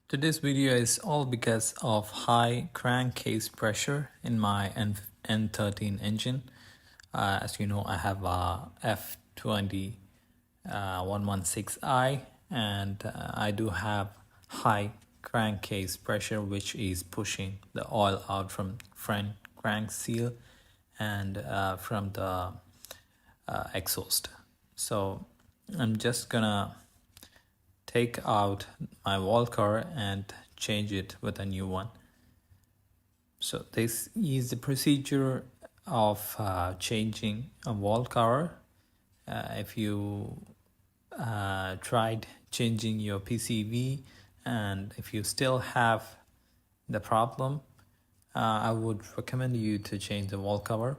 Today's video is all because of high crankcase pressure in my N13 engine. As you know, I have a F20 116i, and I do have high crankcase pressure, which is pushing the oil out from front crank seal and from the exhaust. So I'm just gonna take out my wall cover and change it with a new one. So this is the procedure of changing a wall cover. If you tried changing your PCV and if you still have the problem, I would recommend you to change the wall cover.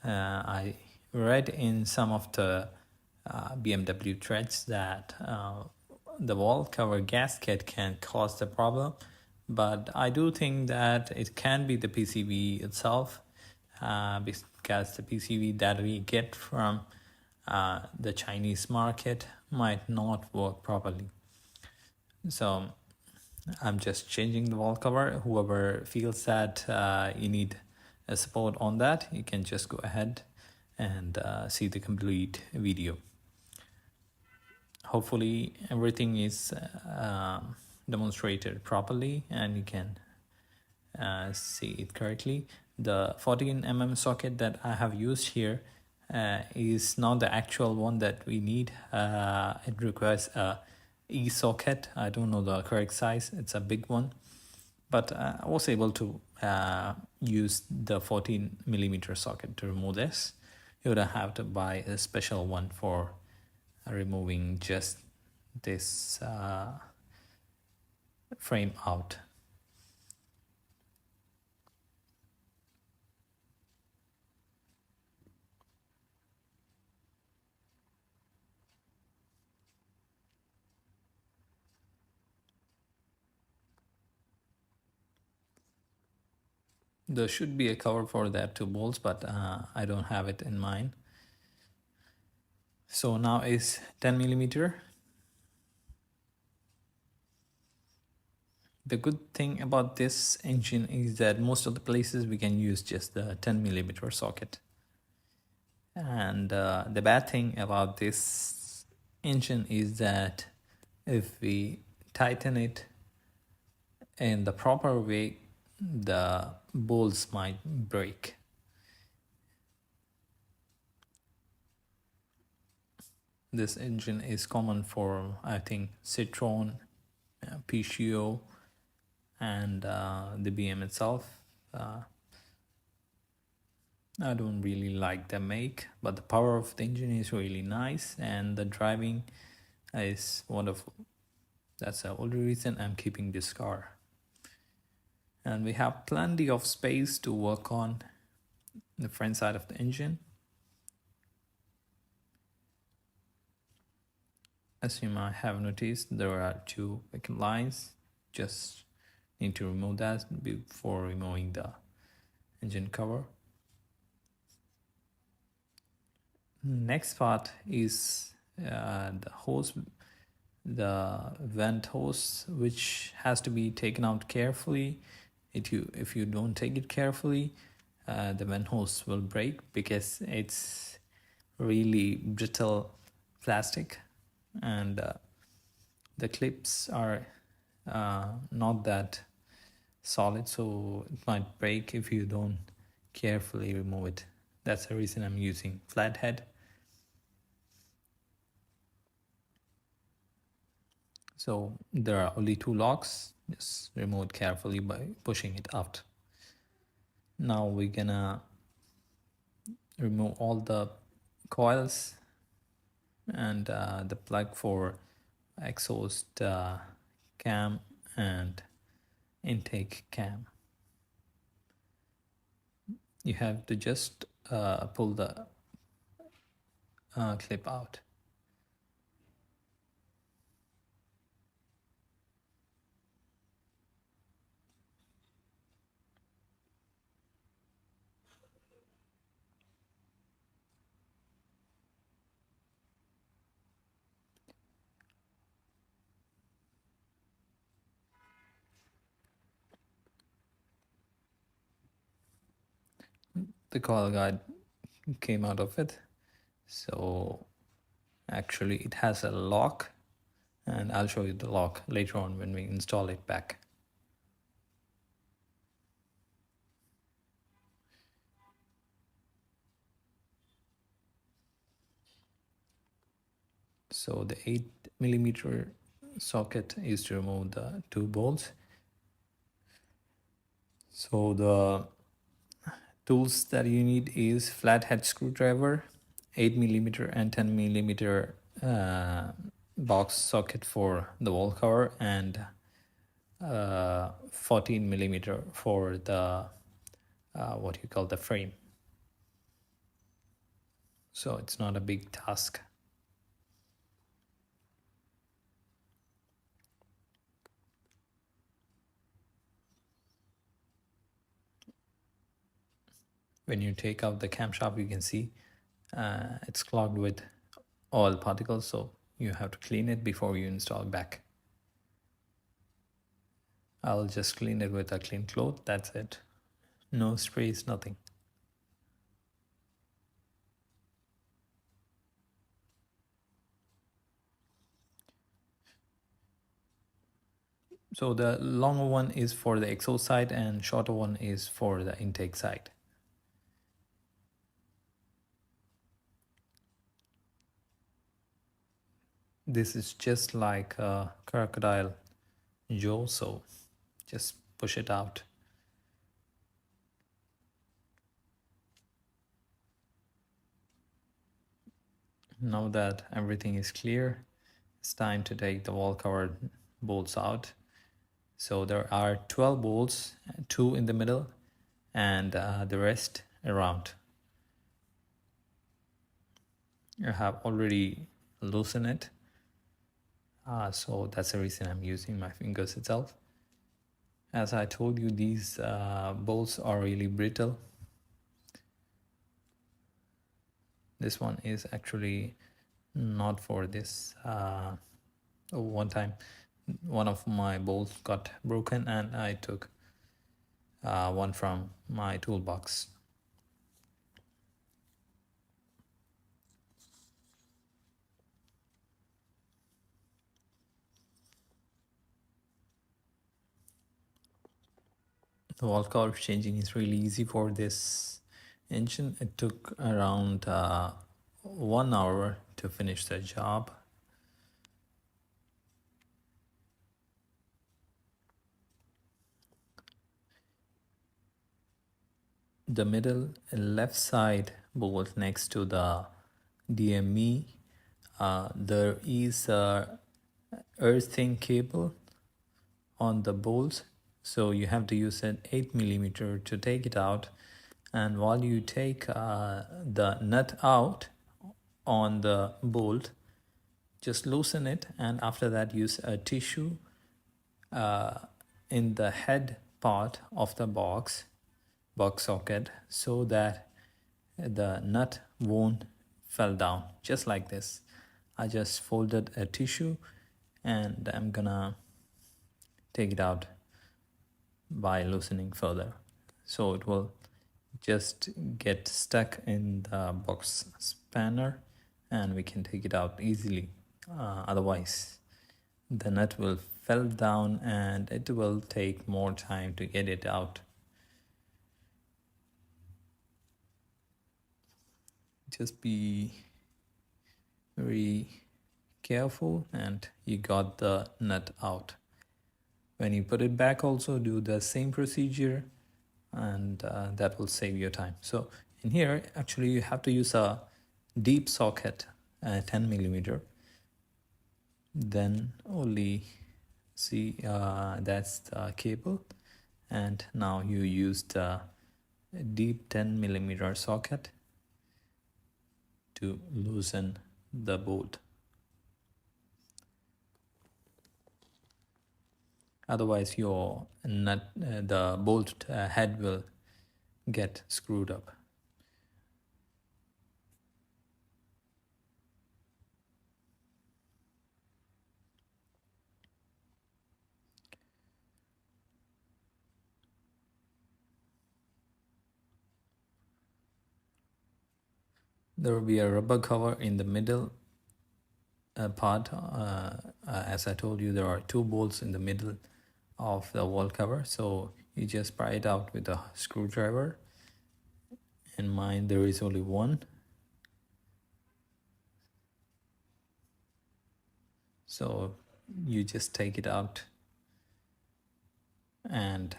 I read in some of the BMW threads that the wall cover gasket can cause the problem, but I do think that it can be the PCB itself, because the PCB that we get from the Chinese market might not work properly. So I'm just changing the wall cover. Whoever feels that you need a support on that, you can just go ahead and see the complete video. Hopefully everything is demonstrated properly and you can see it correctly. The 14mm socket that I have used here is not the actual one that we need. It requires a E socket. I don't know the correct size. It's a big one, but I was able to use the 14mm socket to remove this. You would have to buy a special one for removing just this frame out. There should be a cover for that 2 bolts, but I don't have it in mind. So now is 10mm. The good thing about this engine is that most of the places we can use just the 10mm socket. And the bad thing about this engine is that if we tighten it in the proper way, the bolts might break. This engine is common for, I think, Citroen, Peugeot, and the BM itself. I don't really like the make, but the power of the engine is really nice and the driving is wonderful. That's the only reason I'm keeping this car. And we have plenty of space to work on the front side of the engine. As you might have noticed, there are 2 vacant lines. Just need to remove that before removing the engine cover. Next part is the hose, the vent hose, which has to be taken out carefully. If you don't take it carefully, the vent hose will break because it's really brittle plastic, and the clips are not that solid, so it might break if you don't carefully remove it. That's the reason I'm using flathead. So there are only 2 locks. Just remove it carefully by pushing it out. Now we're gonna remove all the coils and the plug for exhaust cam and intake cam. You have to just pull the clip out. the coil guide came out of it. So actually it has a lock, and I'll show you the lock later on when we install it back. So the 8mm socket is to remove the two bolts. So the tools that you need is flathead screwdriver, 8mm and 10mm box socket for the wall cover, and 14mm for the what you call the frame. So it's not a big task. When you take out the camshaft, you can see it's clogged with oil particles, so you have to clean it before you install it back. I'll just clean it with a clean cloth, that's it. No sprays, nothing. So the longer one is for the exhaust side and shorter one is for the intake side. This is just like a crocodile jaw, so just push it out. Now that everything is clear, it's time to take the wall cover bolts out. So there are 12 bolts, 2 in the middle and the rest around. I have already loosened it, so that's the reason I'm using my fingers itself. As I told you, these bolts are really brittle. This one is actually not for this. One time one of my bolts got broken and I took one from my toolbox. The wall cover changing is really easy for this engine. It took around 1 hour to finish the job. The middle left side bolt next to the DME, there is a earthing cable on the bolts, so you have to use an 8mm to take it out. And while you take the nut out on the bolt, just loosen it, and after that use a tissue in the head part of the box socket, so that the nut won't fall down, just like this. I just folded a tissue and I'm gonna take it out by loosening further, so it will just get stuck in the box spanner and we can take it out easily. Otherwise the nut will fall down and it will take more time to get it out. Just be very careful and you got the nut out. When you put it back, also do the same procedure, and that will save your time. So in here actually you have to use a deep socket, 10mm, then only see that's the cable, and now you use the deep 10mm socket to loosen the bolt. Otherwise your nut, the bolt head will get screwed up. There will be a rubber cover in the middle part. As I told you, there are two bolts in the middle of the wall cover, so you just pry it out with a screwdriver. In mine there is only one, so you just take it out and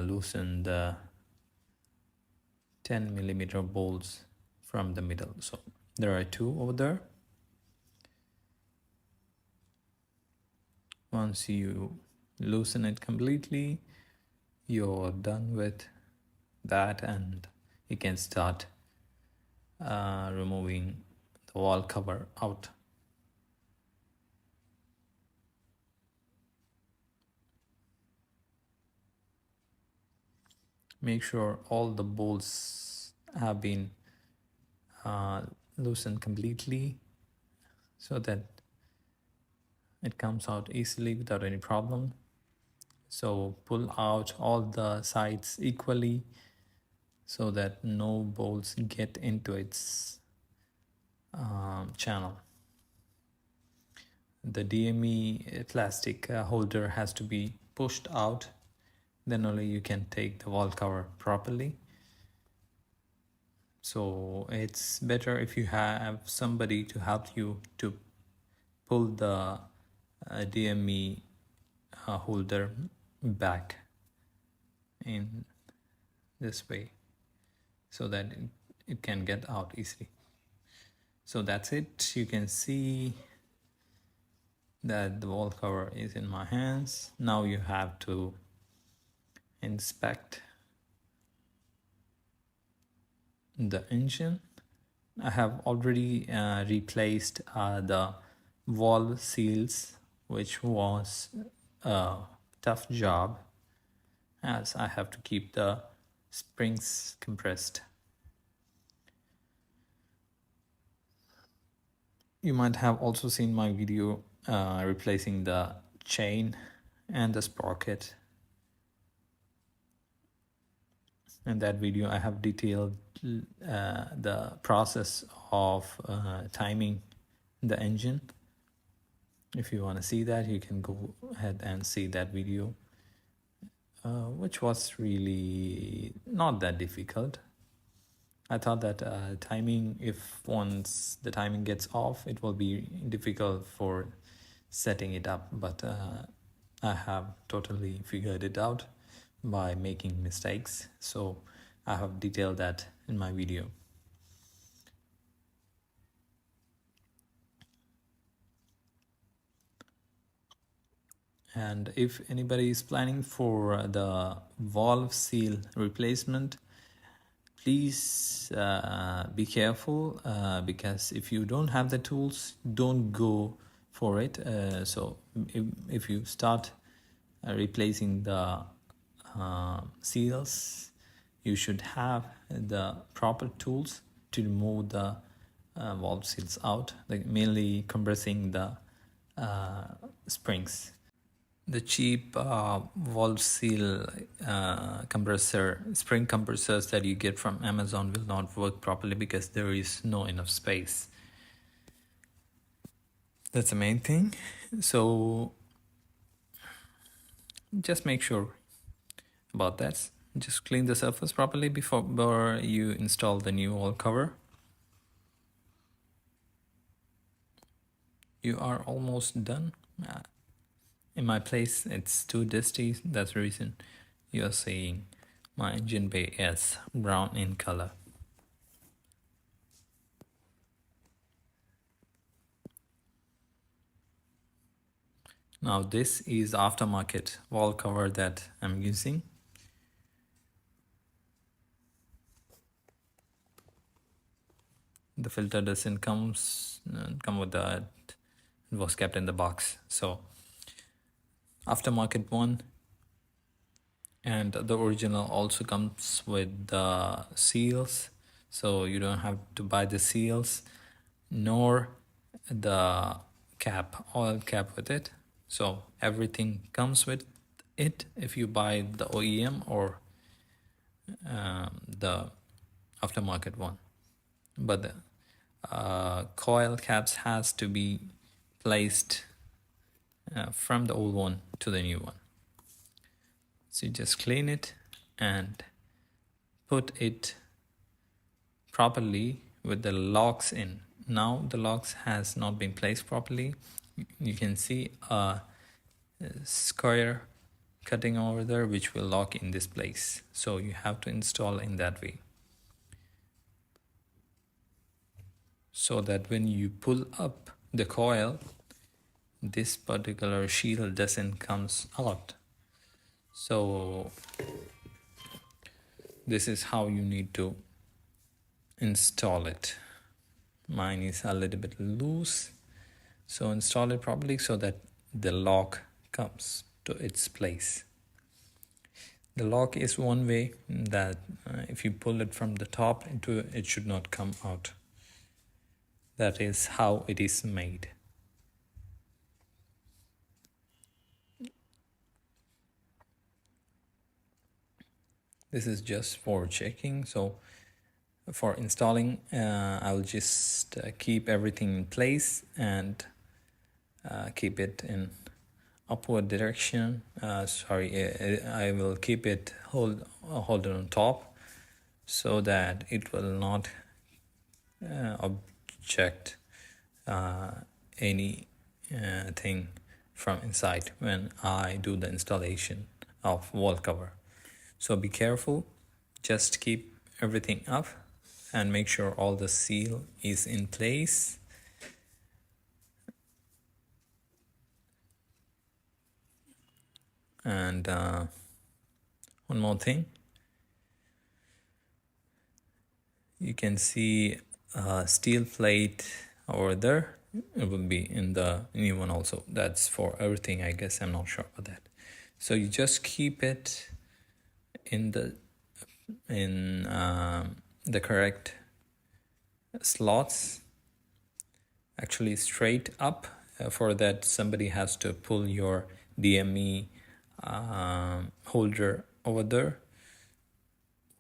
loosen the 10mm bolts from the middle. So there are two over there. Once you loosen it completely, you're done with that, and you can start removing the wall cover out. Make sure all the bolts have been loosened completely so that it comes out easily without any problem. So pull out all the sides equally so that no bolts get into its channel. The DME plastic holder has to be pushed out, then only you can take the wall cover properly. So it's better if you have somebody to help you to pull the DME holder back in this way so that it can get out easily. So that's it. You can see that the wall cover is in my hands. Now you have to inspect the engine. I have already replaced the valve seals, which was a tough job as I have to keep the springs compressed. You might have also seen my video replacing the chain and the sprocket. In that video I have detailed the process of timing the engine. If you want to see that, you can go ahead and see that video, which was really not that difficult. I thought that timing, if once the timing gets off, it will be difficult for setting it up, but I have totally figured it out by making mistakes, so I have detailed that in my video. And if anybody is planning for the valve seal replacement, please be careful, because if you don't have the tools, don't go for it. So if you start replacing the seals, you should have the proper tools to remove the valve seals out, like mainly compressing the springs. The cheap valve seal spring compressors that you get from Amazon will not work properly because there is no enough space. That's the main thing. So just make sure about that. Just clean the surface properly before you install the new wall cover. You are almost done. In my place, it's too dusty. That's the reason you're seeing my engine bay is brown in color. Now this is aftermarket wall cover that I'm using. The filter doesn't come with that. It was kept in the box. So aftermarket one, and the original also comes with the seals, so you don't have to buy the seals nor the oil cap with it. So everything comes with it if you buy the OEM or the aftermarket one. But coil caps has to be placed from the old one to the new one. So you just clean it and put it properly with the locks in. Now the locks has not been placed properly. You can see a square cutting over there which will lock in this place. So you have to install in that way, so that when you pull up the coil, this particular shield doesn't comes out. So this is how you need to install it. Mine is a little bit loose, so install it properly so that the lock comes to its place. The lock is one way that if you pull it from the top into it should not come out. That is how it is made. This is just for checking. So for installing, I will just keep everything in place and keep it in upward direction. I will keep it hold it on top so that it will not object any thing from inside when I do the installation of wall cover. So be careful, just keep everything up and make sure all the seal is in place. And one more thing, you can see a steel plate over there. It will be in the new one also. That's for everything, I guess. I'm not sure about that. So you just keep it in the correct slots, actually straight up. For that, somebody has to pull your DME holder over there.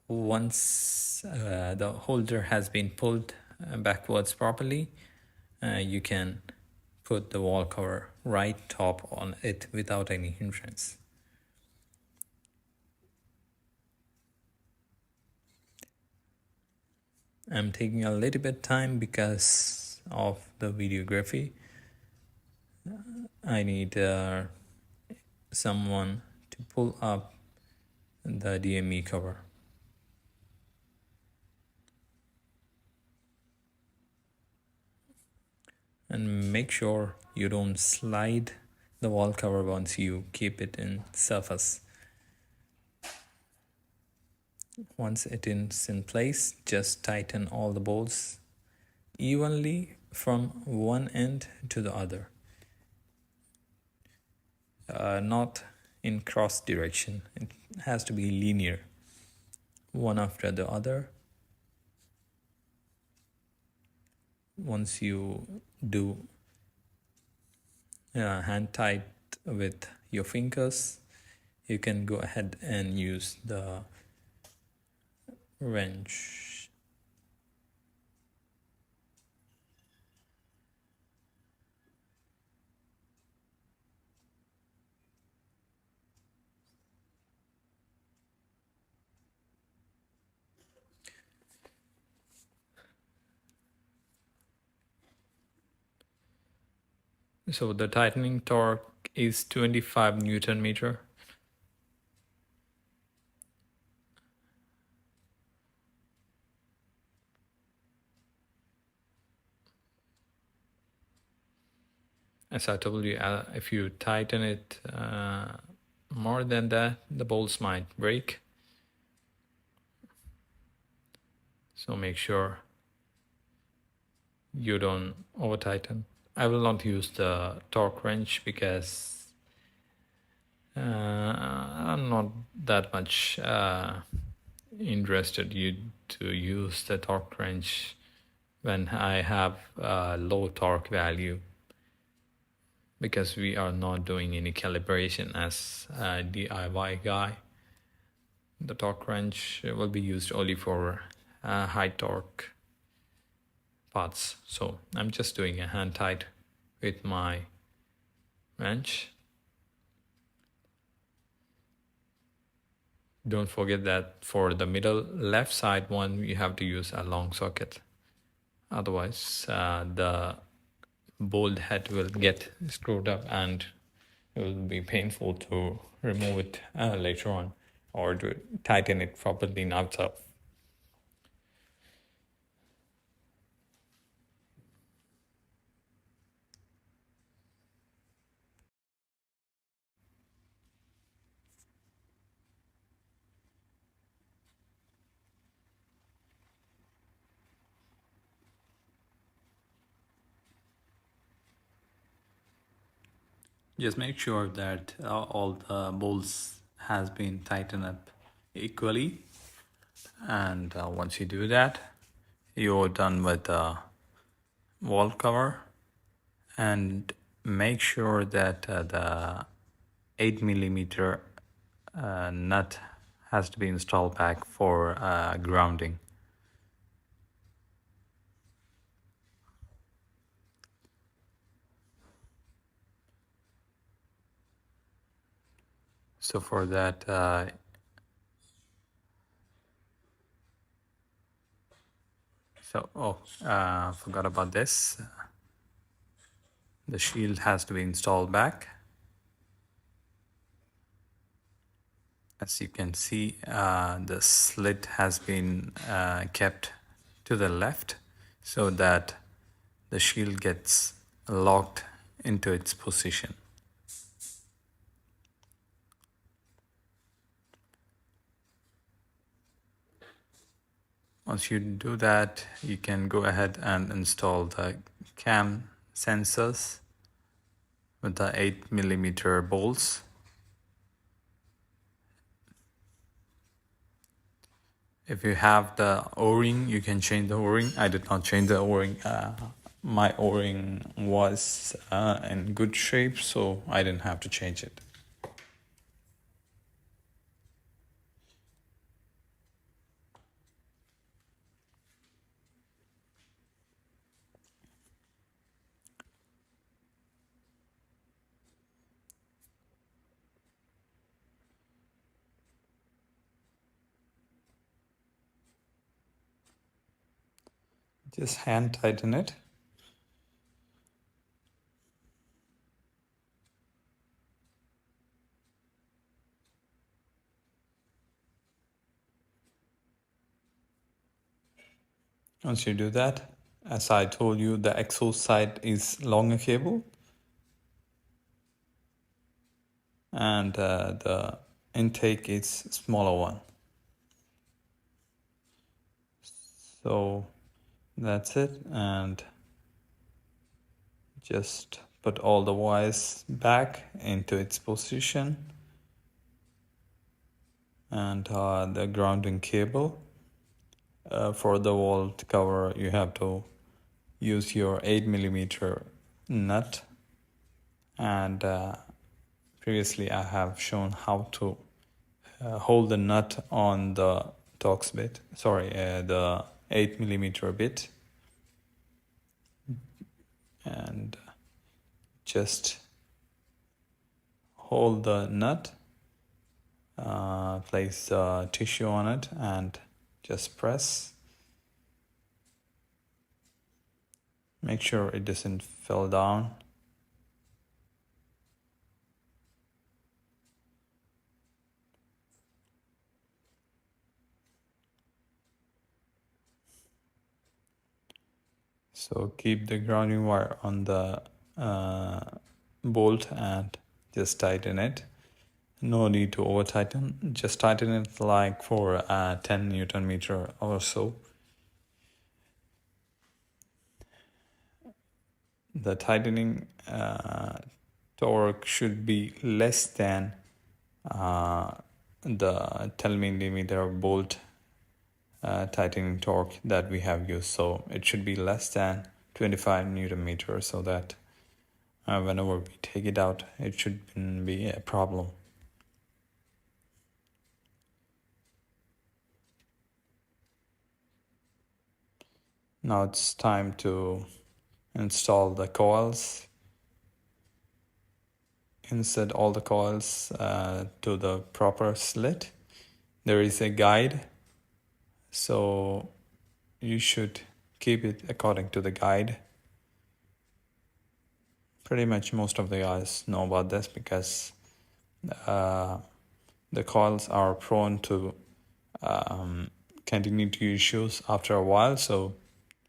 Once the holder has been pulled backwards properly, you can put the wall cover right top on it without any hindrance. I'm taking a little bit time because of the videography. I need someone to pull up the DME cover. And make sure you don't slide the wall cover once you keep it in surface. Once it is in place, just tighten all the bolts evenly from one end to the other, not in cross direction. It has to be linear, one after the other. Once you do hand tight with your fingers, you can go ahead and use the wrench. So the tightening torque is 25 Newton meter. As I told you, if you tighten it more than that, the bolts might break. So make sure you don't over tighten. I will not use the torque wrench because I'm not that much interested to use the torque wrench when I have a low torque value, because we are not doing any calibration as a DIY guy. The torque wrench will be used only for high torque parts. So I'm just doing a hand tight with my wrench. Don't forget that for the middle left side one, you have to use a long socket. Otherwise, the bolt head will get screwed up and it will be painful to remove it later on or to tighten it properly in outside. Just make sure that all the bolts has been tightened up equally, and once you do that, you're done with the valve cover. And make sure that the 8 millimeter nut has to be installed back for grounding. So for that, forgot about this. The shield has to be installed back. As you can see, the slit has been kept to the left so that the shield gets locked into its position. Once you do that, you can go ahead and install the cam sensors with the 8 millimeter bolts. If you have the O-ring, you can change the O-ring. I did not change the O-ring. My O-ring was in good shape, so I didn't have to change it. Just hand tighten it. Once you do that, as I told you, the exhaust side is longer cable and the intake is smaller one. So that's it, and just put all the wires back into its position, and the grounding cable. For the vault cover, you have to use your 8 millimeter nut, and previously I have shown how to hold the nut on the Torx bit, the 8 millimeter bit, and just hold the nut, place tissue on it, and just press. Make sure it doesn't fall down. So keep the grounding wire on the bolt and just tighten it. No need to over tighten, just tighten it like for 10 Newton meter or so. The tightening torque should be less than the 10 millimeter bolt tightening torque that we have used. So it should be less than 25 Newton meter, so that whenever we take it out, it shouldn't be a problem. Now it's time to install the coils. Insert all the coils to the proper slit. There is a guide, so you should keep it according to the guide. Pretty much most of the guys know about this because the coils are prone to continuity issues after a while, so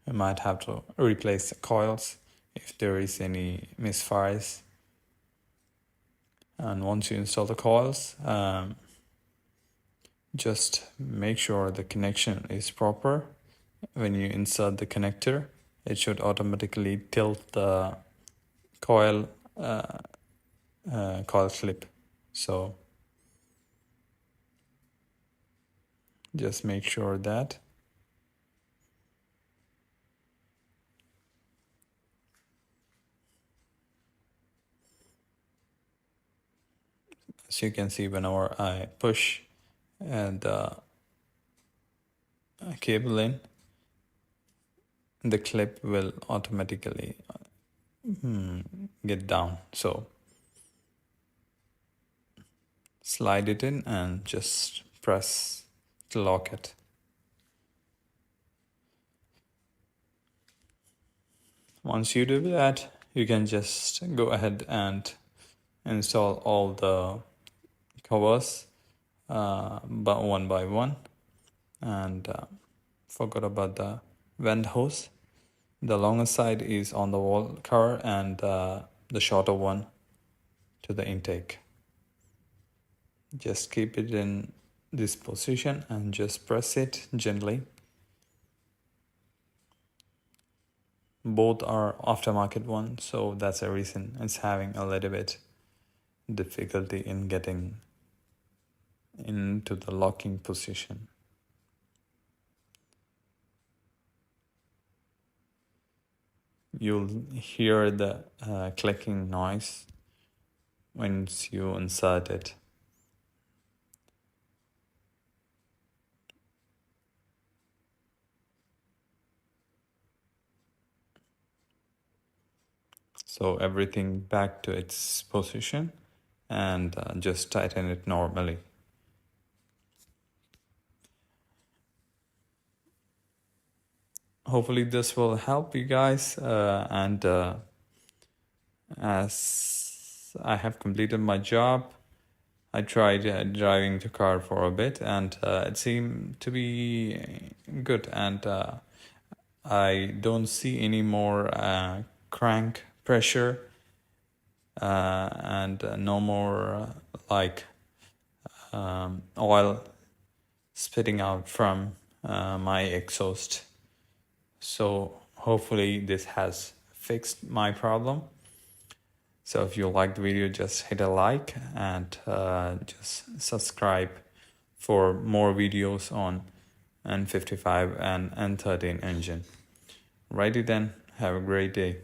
you might have to replace the coils if there is any misfires. And once you install the coils, just make sure the connection is proper. When you insert the connector, it should automatically tilt the coil clip. So just make sure that. As you can see, whenever I push the cable in, the clip will automatically get down. So slide it in and just press to lock it. Once you do that, you can just go ahead and install all the covers but one by one, and forgot about the vent hose. The longer side is on the wall cover and the shorter one to the intake. Just keep it in this position and just press it gently. Both are aftermarket ones, so that's the reason it's having a little bit difficulty in getting into the locking position. You'll hear the clicking noise once you insert it. So everything back to its position, and just tighten it normally. Hopefully this will help you guys, and as I have completed my job, I tried driving the car for a bit, and it seemed to be good, and I don't see any more crank pressure and no more oil spitting out from my exhaust. So hopefully this has fixed my problem. So if you like the video, just hit a like and just subscribe for more videos on N55 and N13 engine. Righty then, have a great day.